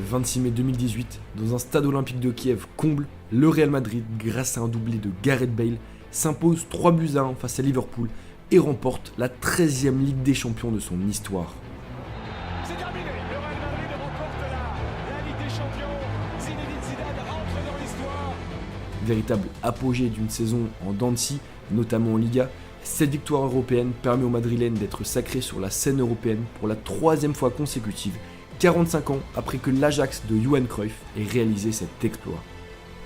26 mai 2018, dans un stade olympique de Kiev comble, le Real Madrid, grâce à un doublé de Gareth Bale, s'impose 3-1 face à Liverpool et remporte la 13e Ligue des Champions de son histoire. C'est terminé, le Real Madrid remporte la Ligue des Champions. Zinedine Zidane entre dans l'histoire. Véritable apogée d'une saison en dents de scie, notamment en Liga, cette victoire européenne permet aux Madrilènes d'être sacrés sur la scène européenne pour la 3e fois consécutive, 45 ans après que l'Ajax de Johan Cruyff ait réalisé cet exploit.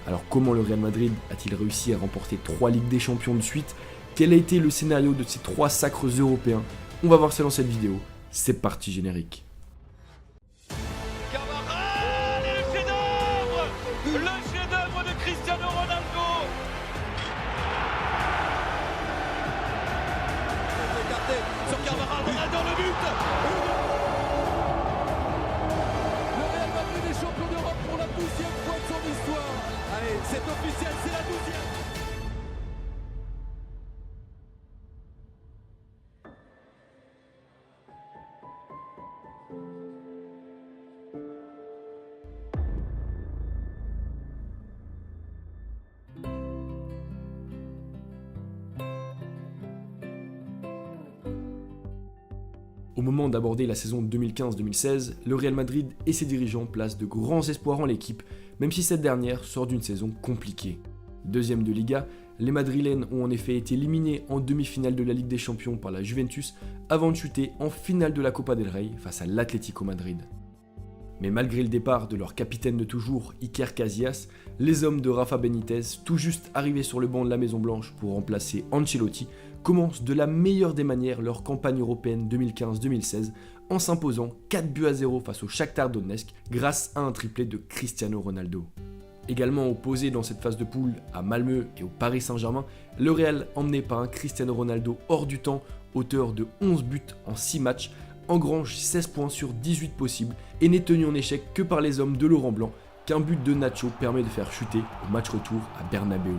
Alors comment le Real Madrid a-t-il réussi à remporter 3 Ligues des Champions de suite? Quel a été le scénario de ces 3 sacres européens? On va voir ça dans cette vidéo. C'est parti, générique. Carvajal et le chef-d'œuvre de Cristiano Ronaldo. Écarté sur Carvajal, Ronaldo, le but. Le Real Madrid est champion d'Europe pour la 12e fois de son histoire. Allez, c'est officiel, c'est la 12e. Au moment d'aborder la saison 2015-2016, le Real Madrid et ses dirigeants placent de grands espoirs en l'équipe, même si cette dernière sort d'une saison compliquée. Deuxième de Liga, les Madrilènes ont en effet été éliminés en demi-finale de la Ligue des Champions par la Juventus avant de chuter en finale de la Copa del Rey face à l'Atlético Madrid. Mais malgré le départ de leur capitaine de toujours, Iker Casillas, les hommes de Rafa Benitez, tout juste arrivés sur le banc de la Maison Blanche pour remplacer Ancelotti, commencent de la meilleure des manières leur campagne européenne 2015-2016 en s'imposant 4-0 face au Shakhtar Donetsk grâce à un triplé de Cristiano Ronaldo. Également opposé dans cette phase de poule à Malmö et au Paris Saint-Germain, le Real, emmené par un Cristiano Ronaldo hors du temps, auteur de 11 buts en 6 matchs, engrange 16 points sur 18 possibles et n'est tenu en échec que par les hommes de Laurent Blanc qu'un but de Nacho permet de faire chuter au match retour à Bernabéu.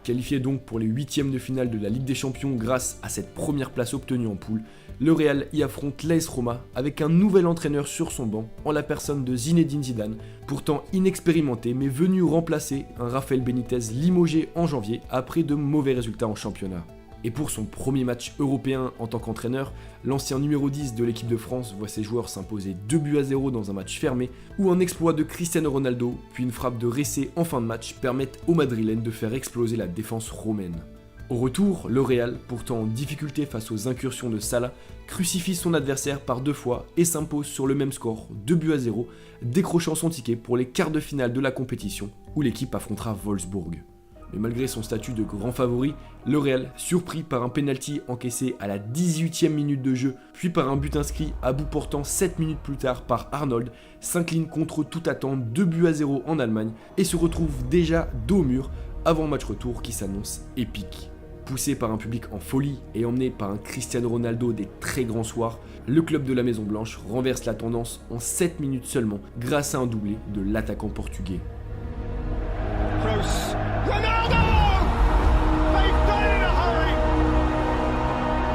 Qualifié donc pour les 8e de finale de la Ligue des Champions grâce à cette première place obtenue en poule, le Real y affronte l'AS Roma avec un nouvel entraîneur sur son banc en la personne de Zinedine Zidane, pourtant inexpérimenté mais venu remplacer un Rafael Benitez limogé en janvier après de mauvais résultats en championnat. Et pour son premier match européen en tant qu'entraîneur, l'ancien numéro 10 de l'équipe de France voit ses joueurs s'imposer 2-0 dans un match fermé, où un exploit de Cristiano Ronaldo, puis une frappe de Ressé en fin de match permettent aux Madrilènes de faire exploser la défense romaine. Au retour, le Real, pourtant en difficulté face aux incursions de Salah, crucifie son adversaire par 2 fois et s'impose sur le même score, 2-0, décrochant son ticket pour les quarts de finale de la compétition, où l'équipe affrontera Wolfsburg. Mais malgré son statut de grand favori, le Real, surpris par un penalty encaissé à la 18e minute de jeu, puis par un but inscrit à bout portant 7 minutes plus tard par Arnold, s'incline contre toute attente 2-0 en Allemagne et se retrouve déjà dos au mur avant un match retour qui s'annonce épique. Poussé par un public en folie et emmené par un Cristiano Ronaldo des très grands soirs, le club de la Maison Blanche renverse la tendance en 7 minutes seulement grâce à un doublé de l'attaquant portugais. Kroos. Ronaldo! They've done it in a hurry.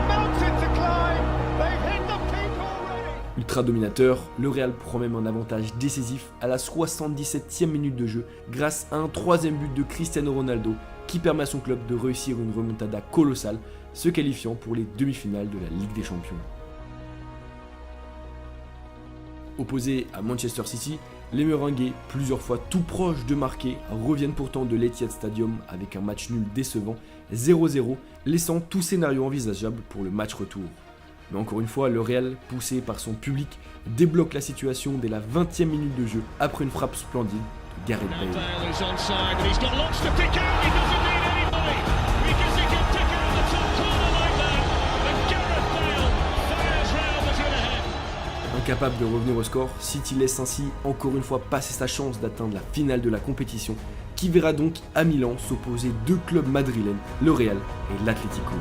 Mountain to climb. They've hit the peak already. Ultra dominateur, le Real prend même un avantage décisif à la 77e minute de jeu grâce à un 3e but de Cristiano Ronaldo qui permet à son club de réussir une remontada colossale, se qualifiant pour les demi-finales de la Ligue des Champions. Opposés à Manchester City, les Merengues, plusieurs fois tout proches de marquer, reviennent pourtant de l'Etihad Stadium avec un match nul décevant, 0-0, laissant tout scénario envisageable pour le match retour. Mais encore une fois, le Real, poussé par son public, débloque la situation dès la 20e minute de jeu après une frappe splendide de Gareth Bale. Incapable de revenir au score, City laisse ainsi encore une fois passer sa chance d'atteindre la finale de la compétition, qui verra donc à Milan s'opposer 2 clubs madrilènes, le Real et l'Atlético.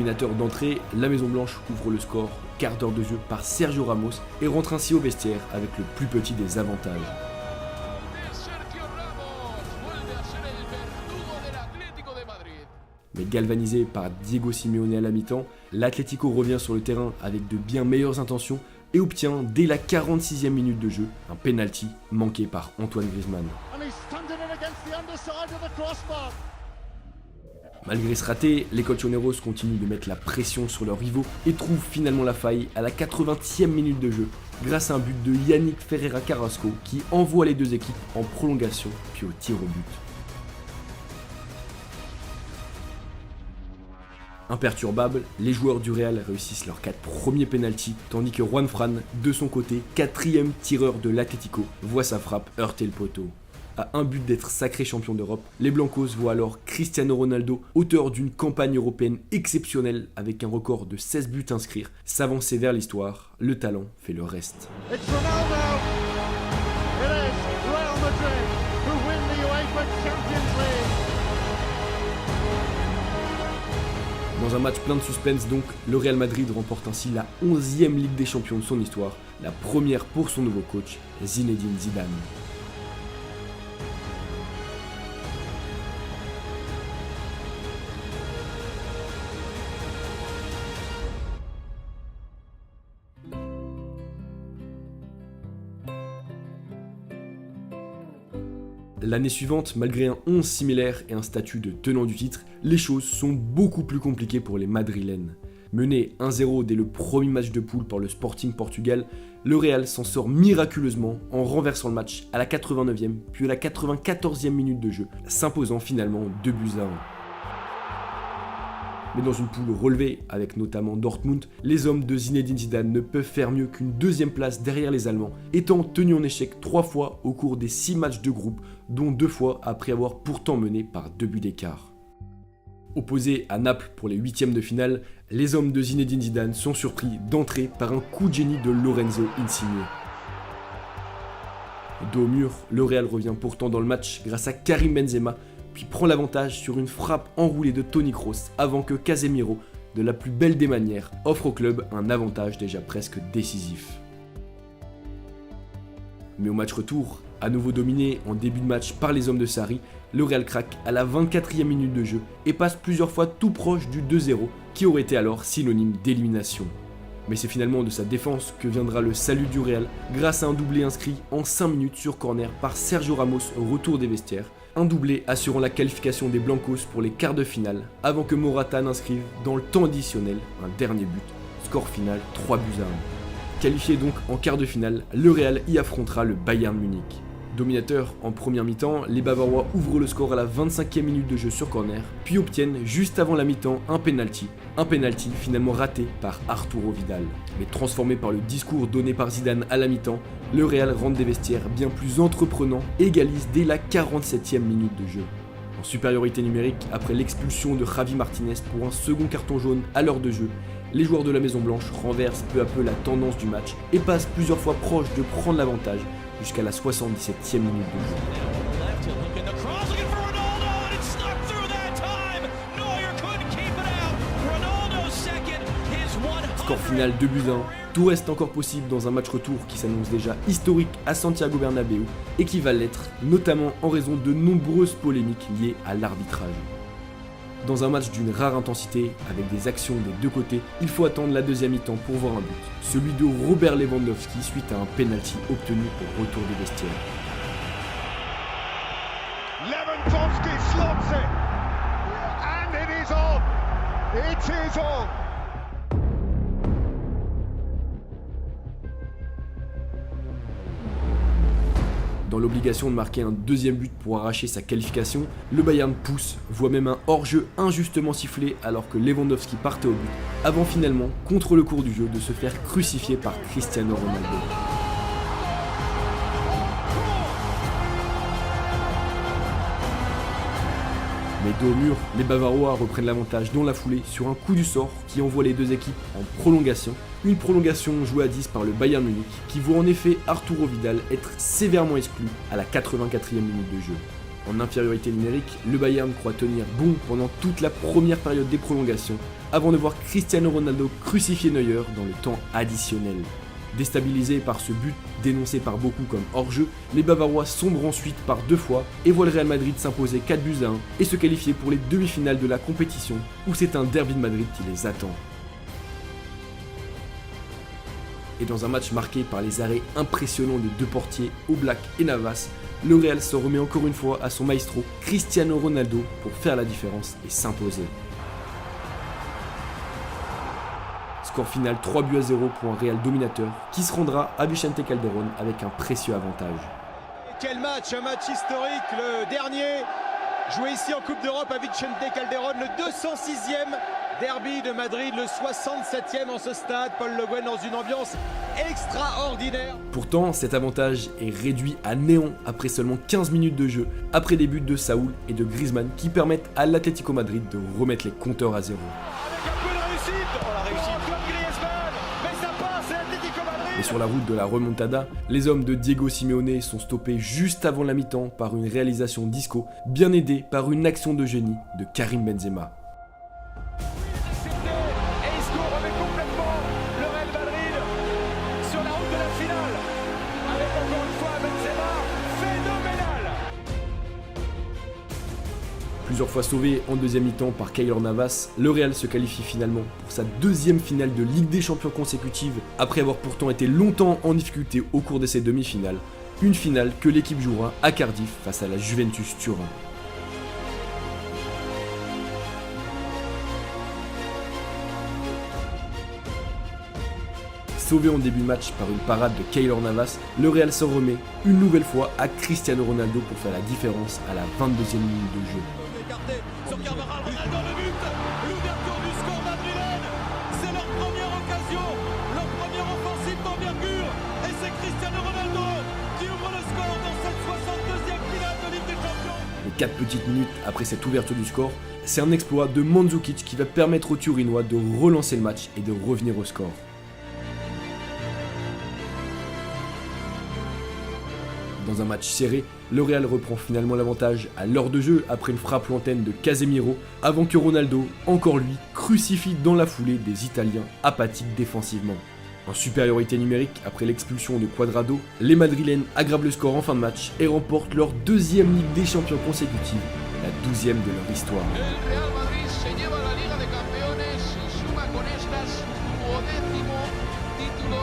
Dominateur d'entrée, la Maison Blanche ouvre le score au quart d'heure de jeu par Sergio Ramos et rentre ainsi au vestiaire avec le plus petit des avantages. Mais galvanisé par Diego Simeone à la mi-temps, l'Atlético revient sur le terrain avec de bien meilleures intentions et obtient dès la 46e minute de jeu un penalty manqué par Antoine Griezmann. Malgré ce raté, les Colchoneros continuent de mettre la pression sur leurs rivaux et trouvent finalement la faille à la 80e minute de jeu grâce à un but de Yannick Ferreira Carrasco qui envoie les deux équipes en prolongation puis au tir au but. Imperturbables, les joueurs du Real réussissent leurs 4 premiers pénaltys, tandis que Juan Fran, de son côté, 4e tireur de l'Atlético, voit sa frappe heurter le poteau. À un but d'être sacré champion d'Europe, les Blancos voient alors Cristiano Ronaldo, auteur d'une campagne européenne exceptionnelle avec un record de 16 buts inscrits, s'avancer vers l'histoire. Le talent fait le reste. It's Ronaldo. It is Real Madrid who win the UEFA Champions League. Dans un match plein de suspense donc, le Real Madrid remporte ainsi la 11e Ligue des Champions de son histoire, la première pour son nouveau coach, Zinedine Zidane. L'année suivante, malgré un 11 similaire et un statut de tenant du titre, les choses sont beaucoup plus compliquées pour les Madrilènes. Mené 1-0 dès le premier match de poule par le Sporting Portugal, le Real s'en sort miraculeusement en renversant le match à la 89e puis à la 94e minute de jeu, s'imposant finalement 2-1. Mais dans une poule relevée, avec notamment Dortmund, les hommes de Zinedine Zidane ne peuvent faire mieux qu'une deuxième place derrière les Allemands, étant tenus en échec 3 fois au cours des 6 matchs de groupe, dont 2 fois après avoir pourtant mené par 2 buts d'écart. Opposés à Naples pour les 8e de finale, les hommes de Zinedine Zidane sont surpris d'entrée par un coup de génie de Lorenzo Insigne. Dos au mur, le Real revient pourtant dans le match grâce à Karim Benzema, puis prend l'avantage sur une frappe enroulée de Toni Kroos avant que Casemiro, de la plus belle des manières, offre au club un avantage déjà presque décisif. Mais au match retour, à nouveau dominé en début de match par les hommes de Sarri, le Real craque à la 24e minute de jeu et passe plusieurs fois tout proche du 2-0 qui aurait été alors synonyme d'élimination. Mais c'est finalement de sa défense que viendra le salut du Real grâce à un doublé inscrit en 5 minutes sur corner par Sergio Ramos au retour des vestiaires. Un doublé assurant la qualification des Blancos pour les quarts de finale avant que Morata n'inscrive dans le temps additionnel un dernier but. Score final 3-1. Qualifié donc en quart de finale, le Real y affrontera le Bayern Munich. Dominateur en première mi-temps, les Bavarois ouvrent le score à la 25e minute de jeu sur corner, puis obtiennent juste avant la mi-temps un penalty finalement raté par Arturo Vidal. Mais transformé par le discours donné par Zidane à la mi-temps, le Real rentre des vestiaires bien plus entreprenant et égalise dès la 47e minute de jeu. En supériorité numérique, après l'expulsion de Javi Martinez pour un second carton jaune à l'heure de jeu, les joueurs de la Maison Blanche renversent peu à peu la tendance du match et passent plusieurs fois proche de prendre l'avantage jusqu'à la 77e minute de jeu. Score final 2-1, tout reste encore possible dans un match retour qui s'annonce déjà historique à Santiago Bernabéu et qui va l'être notamment en raison de nombreuses polémiques liées à l'arbitrage. Dans un match d'une rare intensité, avec des actions des deux côtés, il faut attendre la deuxième mi-temps pour voir un but, celui de Robert Lewandowski suite à un penalty obtenu au retour des vestiaires. Lewandowski slots it, and it is on. It is on. Dans l'obligation de marquer un deuxième but pour arracher sa qualification, le Bayern pousse, voit même un hors-jeu injustement sifflé alors que Lewandowski partait au but, avant finalement, contre le cours du jeu, de se faire crucifier par Cristiano Ronaldo. Mais dos au mur, les Bavarois reprennent l'avantage dans la foulée sur un coup du sort qui envoie les deux équipes en prolongation. Une prolongation jouée à 10 par le Bayern Munich qui voit en effet Arturo Vidal être sévèrement exclu à la 84e minute de jeu. En infériorité numérique, le Bayern croit tenir bon pendant toute la première période des prolongations, avant de voir Cristiano Ronaldo crucifier Neuer dans le temps additionnel. Déstabilisés par ce but dénoncé par beaucoup comme hors-jeu, les Bavarois sombrent ensuite par 2 fois et voient le Real Madrid s'imposer 4-1 et se qualifier pour les demi-finales de la compétition où c'est un derby de Madrid qui les attend. Et dans un match marqué par les arrêts impressionnants de 2 portiers, Oblak et Navas, le Real se remet encore une fois à son maestro Cristiano Ronaldo pour faire la différence et s'imposer. Score final 3-0 pour un Real dominateur qui se rendra à Vicente Calderón avec un précieux avantage. Quel match, un match historique, le dernier joué ici en Coupe d'Europe à Vicente Calderón, le 206e derby de Madrid, le 67e en ce stade, Paul Le Guen dans une ambiance extraordinaire. Pourtant, cet avantage est réduit à néant après seulement 15 minutes de jeu, après des buts de Saúl et de Griezmann qui permettent à l'Atlético Madrid de remettre les compteurs à 0. Avec un peu de réussite, la réussite comme Griezmann, mais ça passe, c'est l'Atlético Madrid. Et sur la route de la remontada, les hommes de Diego Simeone sont stoppés juste avant la mi-temps par une réalisation d'Isco, bien aidée par une action de génie de Karim Benzema. Et Isco remet complètement le Real Madrid sur la route de la finale. Avec encore une fois Benzema, phénoménal. Plusieurs fois sauvé en deuxième mi-temps par Keylor Navas, le Real se qualifie finalement pour sa 2e finale de Ligue des Champions consécutive, après avoir pourtant été longtemps en difficulté au cours de ses demi-finales, une finale que l'équipe jouera à Cardiff face à la Juventus Turin. Sauvé en début de match par une parade de Keylor Navas, le Real s'en remet une nouvelle fois à Cristiano Ronaldo pour faire la différence à la 22e minute de jeu. Écarté sur Carvajal, Ronaldo le but, l'ouverture du score madrilène, c'est leur première occasion, leur première offensive d'envergure, et c'est Cristiano Ronaldo qui ouvre le score dans cette 62e finale de Ligue des Champions. Les 4 petites minutes après cette ouverture du score, c'est un exploit de Mandzukic qui va permettre aux Turinois de relancer le match et de revenir au score. Dans un match serré, le Real reprend finalement l'avantage à l'heure de jeu après une frappe lointaine de Casemiro, avant que Ronaldo, encore lui, crucifie dans la foulée des Italiens apathiques défensivement. En supériorité numérique après l'expulsion de Cuadrado, les Madrilènes aggravent le score en fin de match et remportent leur 2e Ligue des Champions consécutive, la 12e de leur histoire. El Real Madrid se lleva la Liga de Campeones y suma con estas su 10º título.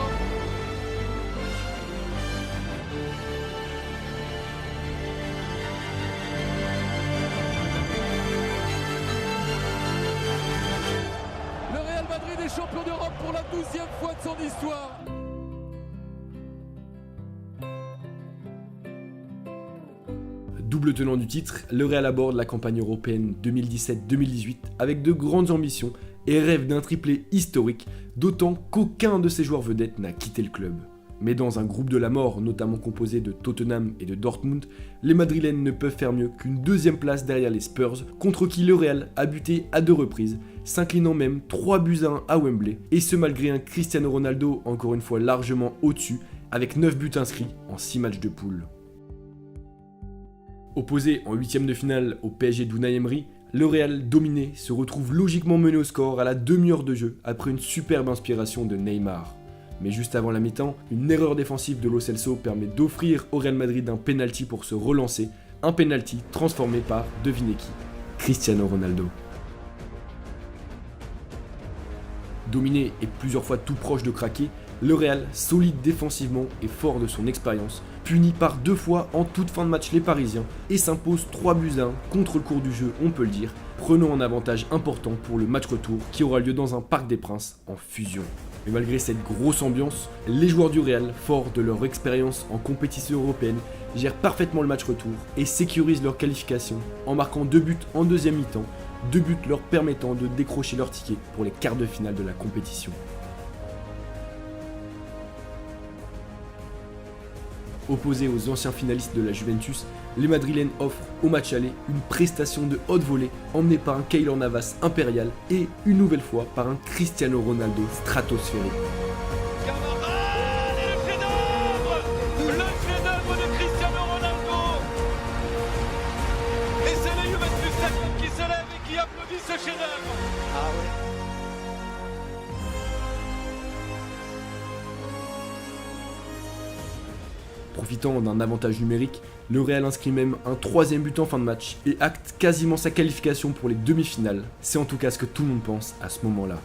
Le Real Madrid est champion d'Europe pour la 12e fois de son histoire. Double tenant du titre, le Real aborde la campagne européenne 2017-2018 avec de grandes ambitions et rêve d'un triplé historique, d'autant qu'aucun de ses joueurs vedettes n'a quitté le club. Mais dans un groupe de la mort, notamment composé de Tottenham et de Dortmund, les Madrilènes ne peuvent faire mieux qu'une 2e place derrière les Spurs, contre qui le Real a buté à 2 reprises, s'inclinant même 3-1 à Wembley, et ce malgré un Cristiano Ronaldo encore une fois largement au-dessus, avec 9 buts inscrits en 6 matchs de poule. Opposé en 8e de finale au PSG d'Unai Emery, le Real dominé se retrouve logiquement mené au score à la demi-heure de jeu après une superbe inspiration de Neymar. Mais juste avant la mi-temps, une erreur défensive de Lo Celso permet d'offrir au Real Madrid un penalty pour se relancer, un penalty transformé par, devinez qui, Cristiano Ronaldo. Dominé et plusieurs fois tout proche de craquer, le Real, solide défensivement et fort de son expérience, punit par 2 fois en toute fin de match les Parisiens et s'impose 3-1 contre le cours du jeu, on peut le dire, prenant un avantage important pour le match retour qui aura lieu dans un Parc des Princes en fusion. Mais malgré cette grosse ambiance, les joueurs du Real, forts de leur expérience en compétition européenne, gèrent parfaitement le match retour et sécurisent leur qualification en marquant 2 buts en deuxième mi-temps, 2 buts leur permettant de décrocher leur ticket pour les quarts de finale de la compétition. Opposés aux anciens finalistes de la Juventus, les Madrilènes offrent au match aller une prestation de haute volée emmenée par un Keylor Navas impérial et une nouvelle fois par un Cristiano Ronaldo stratosphérique. Carvajal et le chef-d'œuvre de Cristiano Ronaldo. Profitant d'un avantage numérique, le Real inscrit même un 3e but en fin de match et acte quasiment sa qualification pour les demi-finales. C'est en tout cas ce que tout le monde pense à ce moment-là.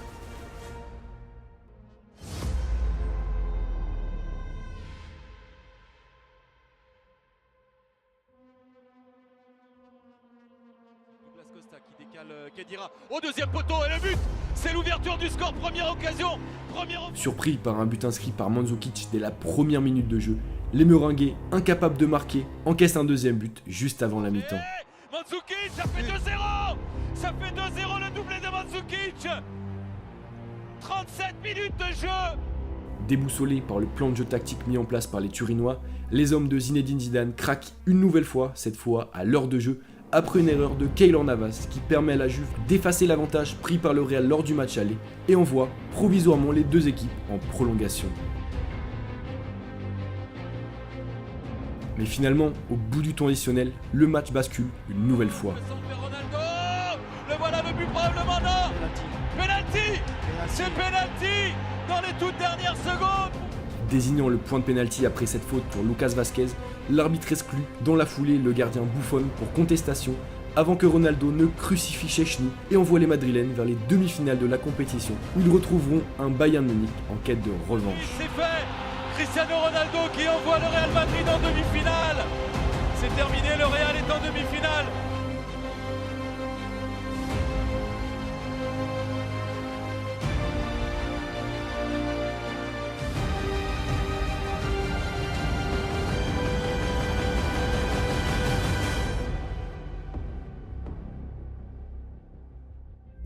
Costa qui décale Khedira au deuxième poteau et le but, c'est l'ouverture du score, première occasion. Surpris par un but inscrit par Mandzukic dès la première minute de jeu, les Merengues, incapables de marquer, encaissent un 2e but juste avant la mi-temps. Mandzukic, ça fait 2-0. Ça fait 2-0 le doublé de Mandzukic. 37 minutes de jeu. Déboussolés par le plan de jeu tactique mis en place par les Turinois, les hommes de Zinedine Zidane craquent une nouvelle fois, cette fois à l'heure de jeu, après une erreur de Keylor Navas qui permet à la Juve d'effacer l'avantage pris par le Real lors du match aller et envoie provisoirement les deux équipes en prolongation. Mais finalement, au bout du temps additionnel, le match bascule une nouvelle fois. Le voilà le but probablement non. Penalty. C'est penalty dans les toutes dernières secondes. Désignant le point de pénalty après cette faute pour Lucas Vazquez, l'arbitre exclut dans la foulée le gardien Buffon pour contestation avant que Ronaldo ne crucifie Szczęsny et envoie les Madrilènes vers les demi-finales de la compétition où ils retrouveront un Bayern Munich en quête de revanche. C'est fait. Cristiano Ronaldo qui envoie le Real Madrid en demi-finale. C'est terminé, le Real est en demi-finale.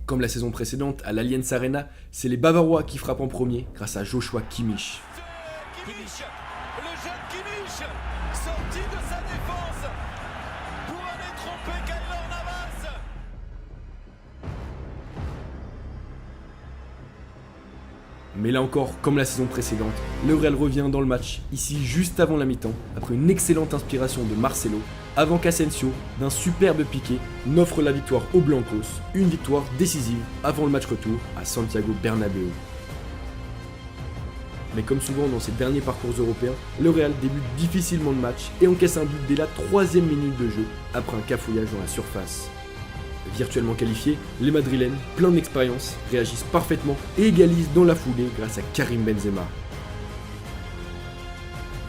Comme la saison précédente, à l'Allianz Arena, c'est les Bavarois qui frappent en premier grâce à Joshua Kimmich. Kimmich, le jeune Kimmich, sorti de sa défense pour aller tromper Keylor Navas. Mais là encore, comme la saison précédente, le Real revient dans le match, ici juste avant la mi-temps, après une excellente inspiration de Marcelo, avant qu'Asensio, d'un superbe piqué, n'offre la victoire aux Blancos, une victoire décisive avant le match retour à Santiago Bernabéu. Mais comme souvent dans ses derniers parcours européens, le Real débute difficilement le match et encaisse un but dès la 3e minute de jeu, après un cafouillage dans la surface. Virtuellement qualifiés, les Madrilènes, pleins d'expérience, réagissent parfaitement et égalisent dans la foulée grâce à Karim Benzema.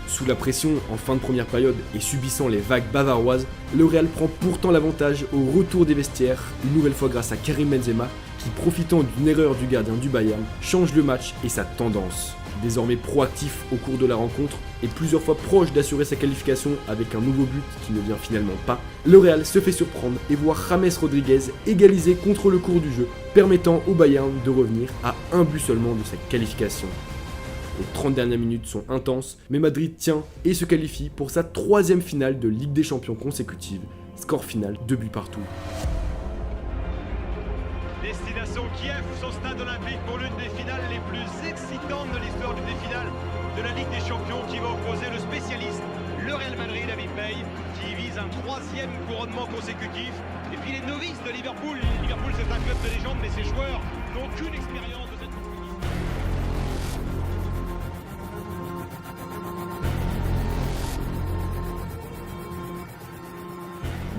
Sous la pression en fin de première période et subissant les vagues bavaroises, le Real prend pourtant l'avantage au retour des vestiaires, une nouvelle fois grâce à Karim Benzema, qui profitant d'une erreur du gardien du Bayern, change le match et sa tendance. Désormais proactif au cours de la rencontre et plusieurs fois proche d'assurer sa qualification avec un nouveau but qui ne vient finalement pas, le Real se fait surprendre et voit James Rodriguez égaliser contre le cours du jeu, permettant au Bayern de revenir à un but seulement de sa qualification. Les 30 dernières minutes sont intenses, mais Madrid tient et se qualifie pour sa 3e finale de Ligue des Champions consécutive. Score final 2 buts partout. Destination Kiev, son stade olympique pour l'une des finales les plus excitantes de l'histoire d'une des finales de la Ligue des Champions qui va opposer le spécialiste, le Real Madrid, David Bale, qui vise un 3e couronnement consécutif. Et puis les novices de Liverpool. Liverpool c'est un club de légende, mais ses joueurs n'ont aucune expérience de cette compétition.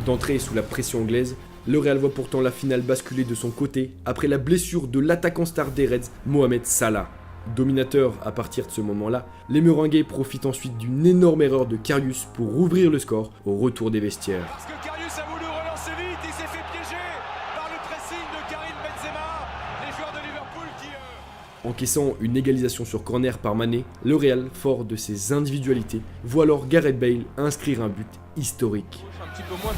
D'entrée sous la pression anglaise, le Real voit pourtant la finale basculer de son côté après la blessure de l'attaquant star des Reds, Mohamed Salah. Dominateur à partir de ce moment-là, les Merengues profitent ensuite d'une énorme erreur de Karius pour ouvrir le score au retour des vestiaires. Parce que Karius a voulu relancer vite, il s'est fait piéger par le pressing de Karim Benzema, les joueurs de Liverpool qui... Encaissant une égalisation sur corner par Mané, le Real, fort de ses individualités, voit alors Gareth Bale inscrire un but historique. Un petit peu moins.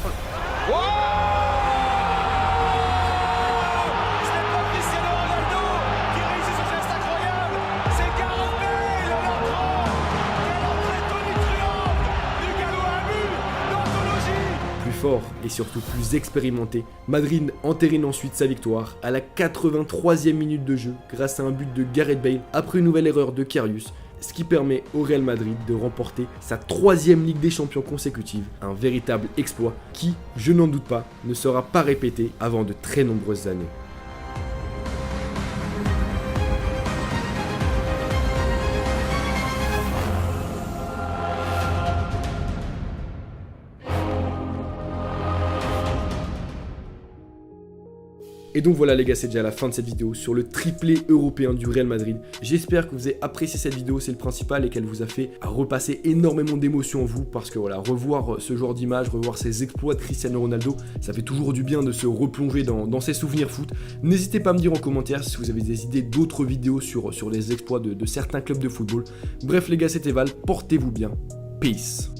Fort et surtout plus expérimenté, Madrid entérine ensuite sa victoire à la 83e minute de jeu grâce à un but de Gareth Bale après une nouvelle erreur de Karius, ce qui permet au Real Madrid de remporter sa 3e Ligue des Champions consécutive, un véritable exploit qui, je n'en doute pas, ne sera pas répété avant de très nombreuses années. Et donc voilà les gars, c'est déjà la fin de cette vidéo sur le triplé européen du Real Madrid. J'espère que vous avez apprécié cette vidéo, c'est le principal, et qu'elle vous a fait repasser énormément d'émotions en vous, parce que voilà, revoir ce genre d'image, revoir ces exploits de Cristiano Ronaldo, ça fait toujours du bien de se replonger dans ses souvenirs foot. N'hésitez pas à me dire en commentaire si vous avez des idées d'autres vidéos sur les exploits de certains clubs de football. Bref les gars, c'était Val, portez-vous bien, peace.